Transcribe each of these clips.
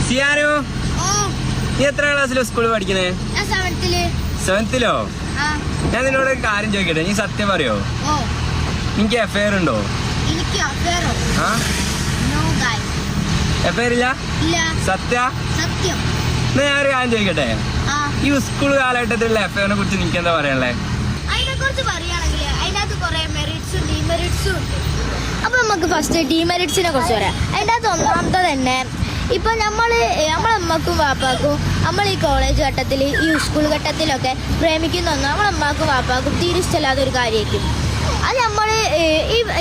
സിയാനു, നീ എത്ര ക്ലാസ്സിലോ സ്കൂളിൽ പഠിക്കുന്നേ? സെവൻത്തിലോ? ഞാൻ നിന്നോട് ഒരു കാര്യം ചോദിക്കട്ടെ, നീ സത്യം പറയോ? നിനക്ക് അഫയർ ഉണ്ടോ? അഫയർ ഇല്ല? സത്യ? എന്നാ ഞാനൊരു കാര്യം ചോദിക്കട്ടെ, ഈ സ്കൂൾ കാലഘട്ടത്തിലുള്ള അഫയറിനെ കുറിച്ച് നിനക്ക് എന്താ പറയാനുള്ളേ? അതിനെ കുറിച്ച് പറയുകയാണെങ്കിൽ അതിനകത്ത് കുറെ മെറിറ്റ്സും ഡിമെറിറ്റ്സും ഉണ്ട്. അപ്പൊ നമുക്ക് ഫസ്റ്റ് ഡിമെറിറ്റ്സിനെ കുറിച്ച് പറയാം. അതിൻ്റെ അകത്ത് ഒന്നാമത്തെ തന്നെ ഇപ്പൊ നമ്മളമ്മക്കും വാപ്പാക്കും നമ്മൾ ഈ കോളേജ് ഘട്ടത്തിൽ ഈ സ്കൂൾ ഘട്ടത്തിലൊക്കെ പ്രേമിക്കുന്ന ഒന്നും നമ്മളമ്മക്കും വാപ്പാക്കും തീരെ ഇഷ്ടമില്ലാത്ത ഒരു കാര്യമായിരിക്കും. അത്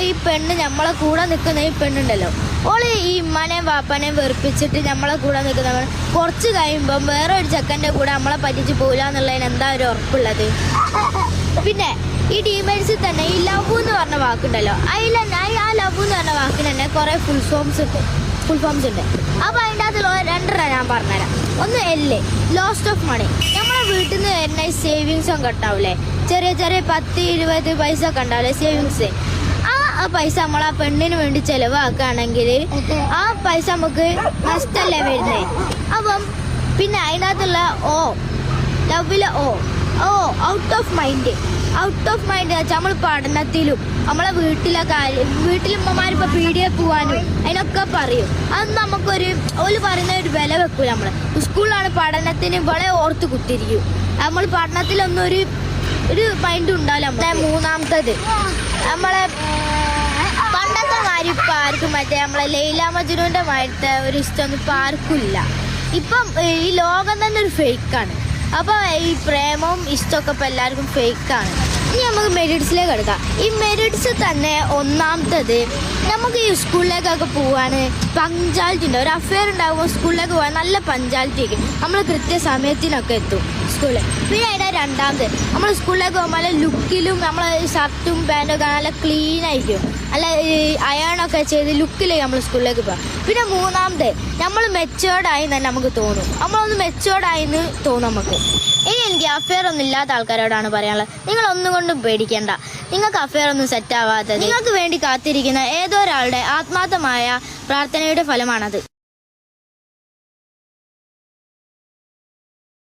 ഈ പെണ്ണ് നമ്മളെ കൂടെ നിൽക്കുന്ന ഈ പെണ്ണുണ്ടല്ലോ, ഓള് ഈ ഉമ്മാനെയും വാപ്പാനെയും വെറുപ്പിച്ചിട്ട് നമ്മളെ കൂടെ നിൽക്കുന്നവൾ കുറച്ച് കഴിയുമ്പം വേറെ ഒരു ചെക്കൻ്റെ കൂടെ നമ്മളെ പറ്റിച്ച് പോകില്ല എന്നുള്ളതിന് എന്താ ഒരു ഉറപ്പുള്ളത്? പിന്നെ ഈ ഡിമെറിറ്റ്സിൽ തന്നെ ഈ ലവ് എന്ന് പറഞ്ഞ വാക്കുണ്ടല്ലോ, ആ ലവ് എന്ന് പറഞ്ഞ വാക്കിന് തന്നെ കുറേ ഫുൾ ഫോംസ് ഉണ്ട്. അപ്പോൾ അതിൻ്റെ അകത്തുള്ള രണ്ടെണ്ണം ഞാൻ പറഞ്ഞുതരാം. ഒന്ന് ലോസ്റ്റ് ഓഫ് മണി. നമ്മളെ വീട്ടിൽ നിന്ന് വരുന്ന സേവിങ്സ് ഒക്കെ ഉണ്ടാവില്ലേ, ചെറിയ 10-20 പൈസ ഒക്കെ ഉണ്ടാവില്ലേ സേവിങ്സ്, ആ പൈസ നമ്മൾ ആ പെണ്ണിന് വേണ്ടി ചിലവാക്കുകയാണെങ്കിൽ ആ പൈസ നമുക്ക് നഷ്ടമല്ലേ വരുന്നത്. അപ്പം പിന്നെ അതിനകത്തുള്ള ലവിലെ ഔട്ട് ഓഫ് മൈൻഡ് വെച്ചാൽ നമ്മൾ പഠനത്തിലും നമ്മളെ വീട്ടിലുമ്മമാരിപ്പോൾ പീടിയെ പോകാനും അതിനൊക്കെ പറയും. അത് നമുക്കൊരു പറയുന്ന ഒരു വില വെക്കൂല. നമ്മൾ സ്കൂളിലാണ് പഠനത്തിന് വളരെ ഓർത്ത് കുത്തിരിക്കും. നമ്മൾ പഠനത്തിലൊന്നും ഒരു മൈൻഡ് ഉണ്ടാവില്ല. മൂന്നാമത്തത് നമ്മളെ പണ്ടത്തെ കാര്യം ഇപ്പം ആർക്കും നമ്മളെ ലൈല മജ്നുവിൻ്റെ മാതിരത്തെ ഒരു ഇഷ്ടമൊന്നും ഇപ്പം ആർക്കും ഇല്ല. ഇപ്പം ഈ ലോകം തന്നെ ഒരു ഫേക്കാണ്. അപ്പോൾ ഈ പ്രേമവും ഇഷ്ടമൊക്കെ ഇപ്പം എല്ലാവർക്കും ഫേക്കാണ്. ഇനി നമുക്ക് മെറിറ്റ്സിലേക്ക് എടുക്കാം. ഈ മെറിറ്റ്സ് തന്നെ ഒന്നാമത്തത്, നമുക്ക് ഈ സ്കൂളിലേക്കൊക്കെ പോകാൻ പങ്ക്ച്വാലിറ്റി ഉണ്ട്. ഒരു അഫെയർ ഉണ്ടാകുമ്പോൾ സ്കൂളിലേക്ക് പോകാൻ നല്ല പങ്ക്ച്വാലിറ്റി ആയിരിക്കും. നമ്മൾ കൃത്യസമയത്തിനൊക്കെ എത്തും സ്കൂളിൽ. പിന്നെ അതിൻ്റെ രണ്ടാമത്, നമ്മൾ സ്കൂളിലേക്ക് പോകുമ്പോൾ ലുക്കിലും നമ്മൾ ഷർട്ടും പാൻറ്റൊക്കെ നല്ല ക്ലീൻ ആയിരിക്കും, നല്ല അയണൊക്കെ ചെയ്ത് ലുക്കിലേക്ക് നമ്മൾ സ്കൂളിലേക്ക് പോകാം. പിന്നെ മൂന്നാമത്, നമ്മൾ മെച്ചുവേർഡായി തന്നെ നമുക്ക് തോന്നും. നമ്മളൊന്ന് മെച്ചുവേർഡായി എന്ന് തോന്നും നമുക്ക്. ഇനി എനിക്ക് അഫെയർ ഒന്നും ഇല്ലാത്ത ആൾക്കാരോടാണ് പറയാനുള്ളത്, നിങ്ങളൊന്നും കൊണ്ടും പേടിക്കേണ്ട. നിങ്ങൾക്ക് അഫെയർ ഒന്നും സെറ്റ് ആവാത്തത് നിങ്ങൾക്ക് വേണ്ടി കാത്തിരിക്കുന്ന ഏതോ ഒരാളുടെ ആത്മാർത്ഥമായ പ്രാർത്ഥനയുടെ ഫലമാണത്.